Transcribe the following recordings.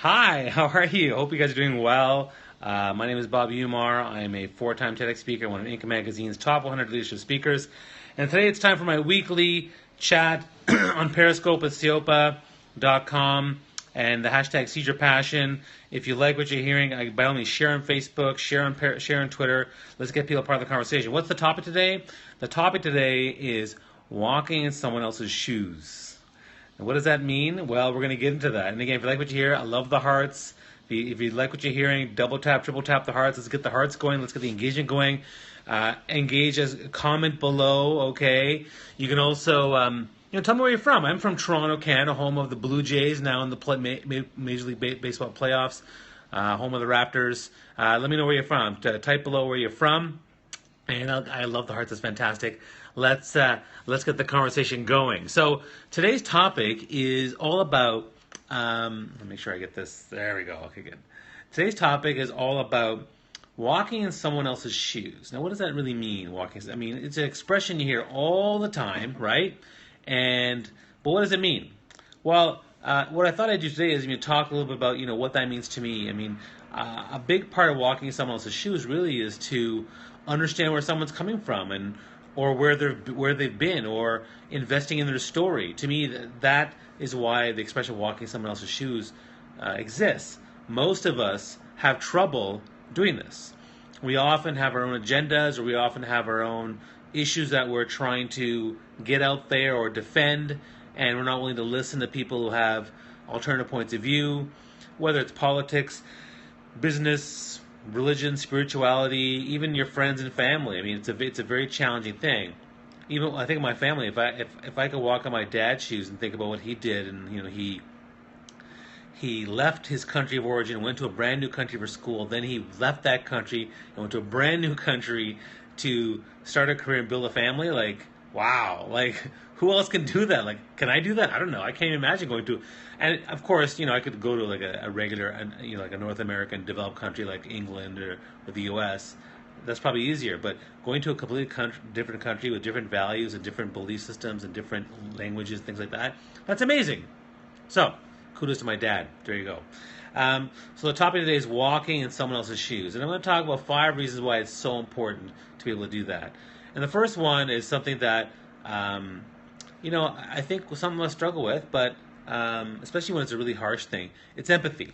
Hi, how are you? Hope you guys are doing well. My name is Bob Umar. I'm a four-time TEDx speaker, one of Inc. Magazine's top 100 leadership speakers. And today it's time for my weekly chat on Periscope at Seopa.com and the hashtag Seize Your Passion. If you like what you're hearing, by all means share on Facebook, share on Twitter. Let's get people a part of the conversation. What's the topic today? The topic today is walking in someone else's shoes. And what does that mean? Well, we're going to get into that. And again, if you like what you hear, I love the hearts. If you like what you're hearing, double tap, triple tap the hearts. Let's get the hearts going. Let's get the engagement going. Engage as comment below. Okay. You can also, tell me where you're from. I'm from Toronto, Canada, home of the Blue Jays, now in the Major League Baseball playoffs, home of the Raptors. Let me know where you're from. Type below where you're from. And I love the hearts. It's fantastic. Let's get the conversation going. So today's topic is all about. Let me make sure I get this. There we go. Okay, good. Today's topic is all about walking in someone else's shoes. Now, what does that really mean? I mean, it's an expression you hear all the time, right? But what does it mean? Well, what I thought I'd do today is talk a little bit about what that means to me. I mean, a big part of walking in someone else's shoes really is to understand where someone's coming from or where they've been, or investing in their story. To me, that is why the expression "walking in someone else's shoes" exists. Most of us have trouble doing this. We often have our own agendas, or we often have our own issues that we're trying to get out there or defend, and we're not willing to listen to people who have alternative points of view, whether it's politics, business, religion, spirituality, even your friends and family. I mean, it's a very challenging thing. Even I think of my family. If I could walk in my dad's shoes and think about what he did, and he left his country of origin, went to a brand new country for school. Then he left that country and went to a brand new country to start a career and build a family. Like, wow! Like, who else can do that? Like, can I do that? I don't know. I can't even imagine going to. And of course, I could go to like a regular, like a North American developed country like England or the U.S. That's probably easier. But going to a completely different country with different values and different belief systems and different languages, things like that's amazing. So, kudos to my dad. There you go. So the topic today is walking in someone else's shoes. And I'm going to talk about 5 reasons why it's so important to be able to do that. And the first one is something that, I think some of us struggle with, but especially when it's a really harsh thing. It's empathy.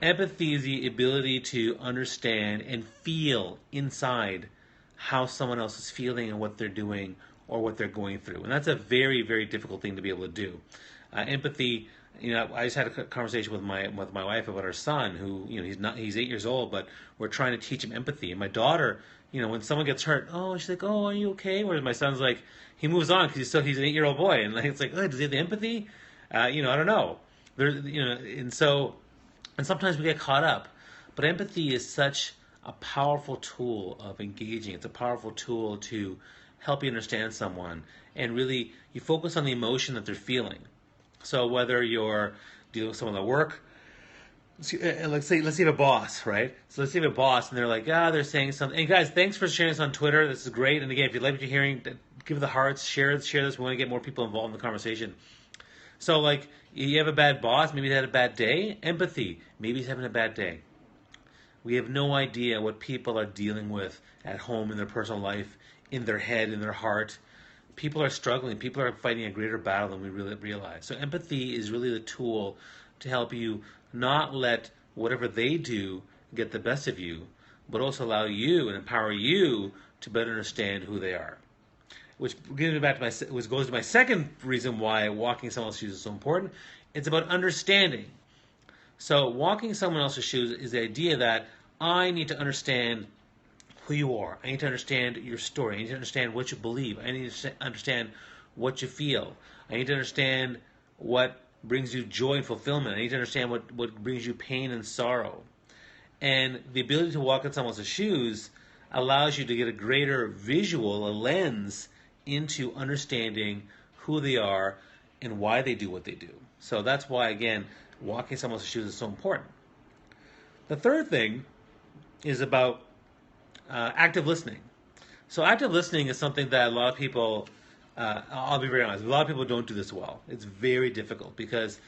Empathy is the ability to understand and feel inside how someone else is feeling and what they're doing or what they're going through. And that's a very, very difficult thing to be able to do. Empathy, I just had a conversation with my wife about our son, who, he's 8 years old, but we're trying to teach him empathy. And my daughter, when someone gets hurt, she's like, "Oh, are you okay?" Whereas my son's like, he moves on because he's an 8-year-old boy, and like, it's like, oh, does he have the empathy? I don't know. And sometimes we get caught up. But empathy is such a powerful tool of engaging. It's a powerful tool to help you understand someone, and really you focus on the emotion that they're feeling. So whether you're dealing with someone at work, let's say you have a boss, right? So let's say you have a boss, and they're like, they're saying something. And guys, thanks for sharing this on Twitter. This is great. And again, if you like what you're hearing, give the hearts, share this. We want to get more people involved in the conversation. So like, you have a bad boss, maybe they had a bad day. Empathy, maybe he's having a bad day. We have no idea what people are dealing with at home in their personal life, in their head, in their heart. People are struggling. People are fighting a greater battle than we really realize. So empathy is really the tool to help you not let whatever they do get the best of you, but also allow you and empower you to better understand who they are. Which goes to my second reason why walking someone else's shoes is so important. It's about understanding. So walking someone else's shoes is the idea that I need to understand who you are. I need to understand your story. I need to understand what you believe. I need to understand what you feel. I need to understand what brings you joy and fulfillment. I need to understand what brings you pain and sorrow. And the ability to walk in someone else's shoes allows you to get a greater visual, a lens into understanding who they are and why they do what they do. So that's why, again, walking someone else's shoes is so important. The third thing is about active listening. So active listening is something that a lot of people, I'll be very honest, a lot of people don't do this well. It's very difficult because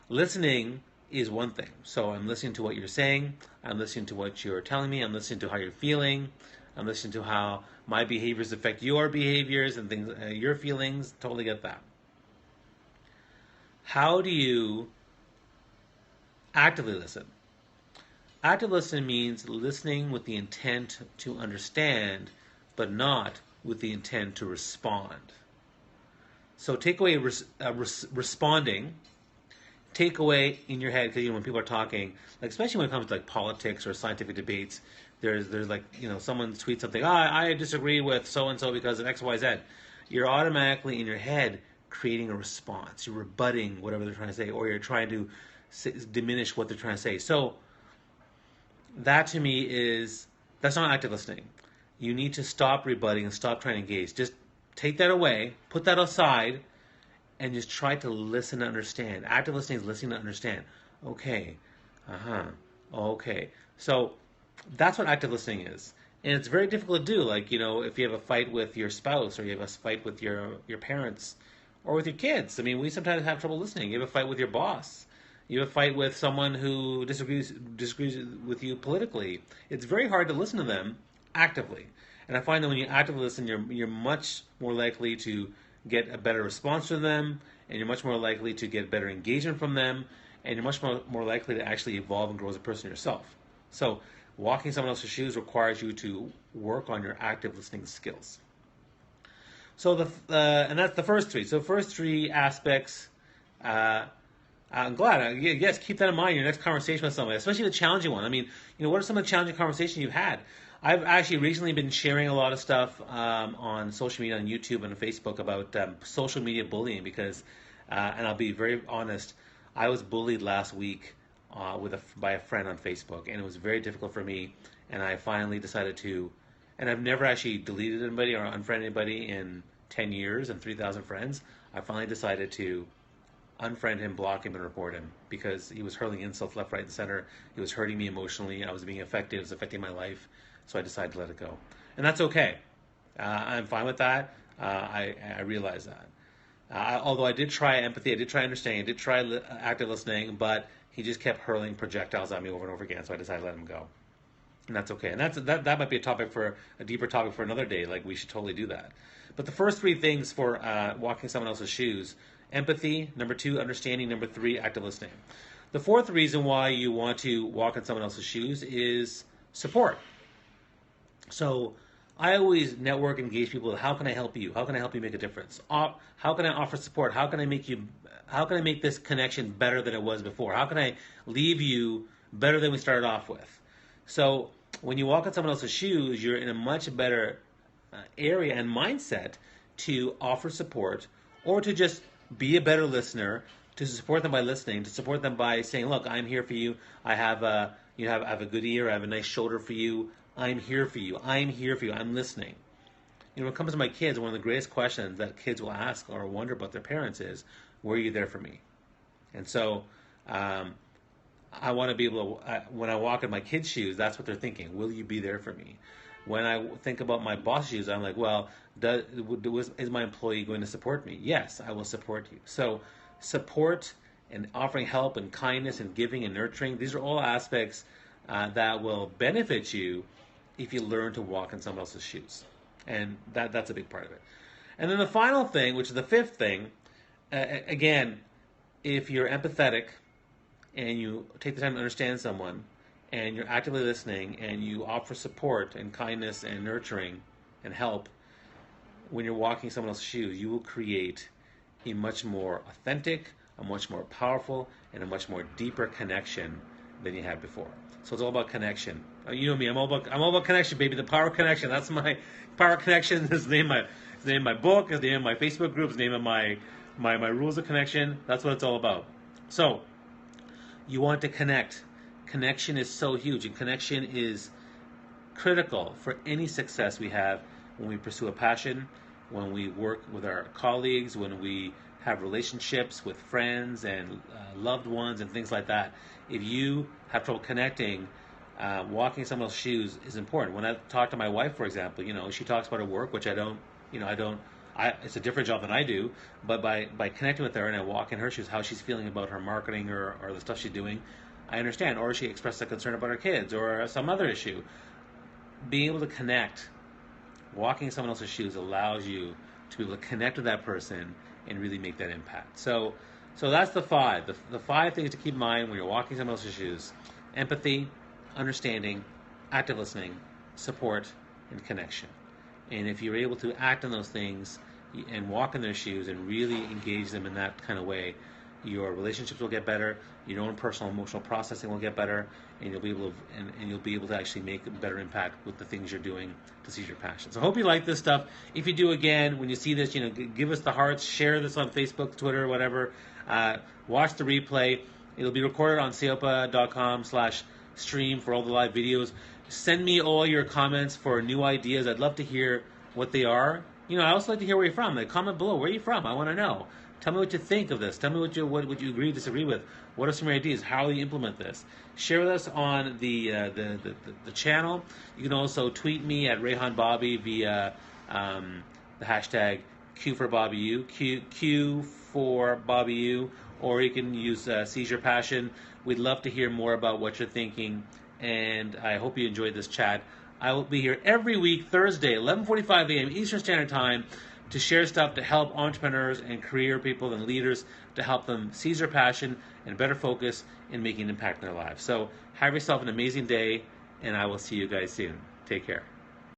listening is one thing. So I'm listening to what you're saying. I'm listening to what you're telling me. I'm listening to how you're feeling. I'm listening to how my behaviors affect your behaviors and things, your feelings. Totally get that. How do you actively listen? Active listening means listening with the intent to understand, but not with the intent to respond. So take away responding. Take away in your head, because when people are talking, like especially when it comes to like politics or scientific debates, there's like someone tweets something. I disagree with so and so because of X, Y, Z. You're automatically in your head creating a response. You're rebutting whatever they're trying to say, or you're trying to diminish what they're trying to say. So that to me that's not active listening. You need to stop rebutting and stop trying to engage. Just take that away, put that aside, and just try to listen to understand. Active listening is listening to understand. Okay, okay. So that's what active listening is. And it's very difficult to do. Like, if you have a fight with your spouse, or you have a fight with your parents, or with your kids. I mean, we sometimes have trouble listening. You have a fight with your boss. You have a fight with someone who disagrees with you politically. It's very hard to listen to them actively. And I find that when you actively listen, you're much more likely to get a better response from them, and you're much more likely to get better engagement from them, and you're much more likely to actually evolve and grow as a person yourself. So walking someone else's shoes requires you to work on your active listening skills. So and that's the first three. So first three aspects, I'm glad. Yes, keep that in mind in your next conversation with somebody, especially the challenging one. I mean, what are some of the challenging conversations you've had? I've actually recently been sharing a lot of stuff on social media, on YouTube and on Facebook about social media bullying because, and I'll be very honest, I was bullied last week by a friend on Facebook, and it was very difficult for me, and I finally decided to, and I've never actually deleted anybody or unfriended anybody in 10 years and 3,000 friends. I finally decided to unfriend him, block him, and report him because he was hurling insults left, right, and center. He was hurting me emotionally. I was being affected. It was affecting my life. So I decided to let it go. And that's okay. I'm fine with that. I realize that. Although I did try empathy, I did try understanding, I did try active listening, but he just kept hurling projectiles at me over and over again, so I decided to let him go. And that's okay. And that might be a deeper topic for another day. Like, we should totally do that. But the first three things for walking someone else's shoes: empathy, number 2, understanding, number 3, active listening. The fourth reason why you want to walk in someone else's shoes is support. So I always network and engage people. How can I help you? How can I help you make a difference? How can I offer support? How can I make this connection better than it was before? How can I leave you better than we started off with? So when you walk in someone else's shoes, you're in a much better area and mindset to offer support, or to just be a better listener, to support them by listening, to support them by saying, look, I'm here for you. I have a good ear. I have a nice shoulder for you. I'm here for you. I'm here for you. I'm listening. When it comes to my kids, one of the greatest questions that kids will ask or wonder about their parents is, were you there for me? And so I want to be able to, when I walk in my kids' shoes, that's what they're thinking. Will you be there for me? When I think about my boss shoes, I'm like, well, is my employee going to support me? Yes, I will support you. So support and offering help and kindness and giving and nurturing, these are all aspects that will benefit you if you learn to walk in someone else's shoes. And that's a big part of it. And then the final thing, which is the fifth thing, again, if you're empathetic and you take the time to understand someone, and you're actively listening, and you offer support and kindness and nurturing and help, when you're walking someone else's shoes, you will create a much more authentic, a much more powerful, and a much more deeper connection than you had before. So it's all about connection. You know me, I'm all about connection, baby. The power of connection. That's my power of connection. Is the name of my book, is the name of my Facebook group, is the name of my rules of connection. That's what it's all about. So you want to connect. Connection is so huge, and connection is critical for any success we have when we pursue a passion, when we work with our colleagues, when we have relationships with friends and loved ones and things like that. If you have trouble connecting, walking someone else's shoes is important. When I talk to my wife, for example, she talks about her work, which I don't it's a different job than I do, but by connecting with her and I walk in her shoes, how she's feeling about her marketing or the stuff she's doing, I understand. Or she expressed a concern about her kids or some other issue. Being able to connect, walking in someone else's shoes allows you to be able to connect with that person and really make that impact. So that's the five. The five things to keep in mind when you're walking in someone else's shoes: empathy, understanding, active listening, support, and connection. And if you're able to act on those things and walk in their shoes and really engage them in that kind of way, your relationships will get better, your own personal emotional processing will get better, and you'll be able to and you'll be able to actually make a better impact with the things you're doing to seize your passion. So I hope you like this stuff. If you do, again, when you see this, give us the hearts, share this on Facebook, Twitter, whatever. Watch the replay. It'll be recorded on seopa.com/stream for all the live videos. Send me all your comments for new ideas. I'd love to hear what they are. I also like to hear where you're from. Like, comment below. Where are you from? I want to know. Tell me what you think of this. Tell me what you agree, disagree with. What are some of your ideas? How will you implement this? Share with us on the channel. You can also tweet me at Rehan Bobby via the hashtag Q for Bobby U, Q for Bobby U, or you can use Seize Your Passion. We'd love to hear more about what you're thinking, and I hope you enjoyed this chat. I will be here every week, Thursday, 11:45 a.m. Eastern Standard Time, to share stuff to help entrepreneurs and career people and leaders, to help them seize their passion and better focus in making an impact in their lives. So have yourself an amazing day, and I will see you guys soon. Take care.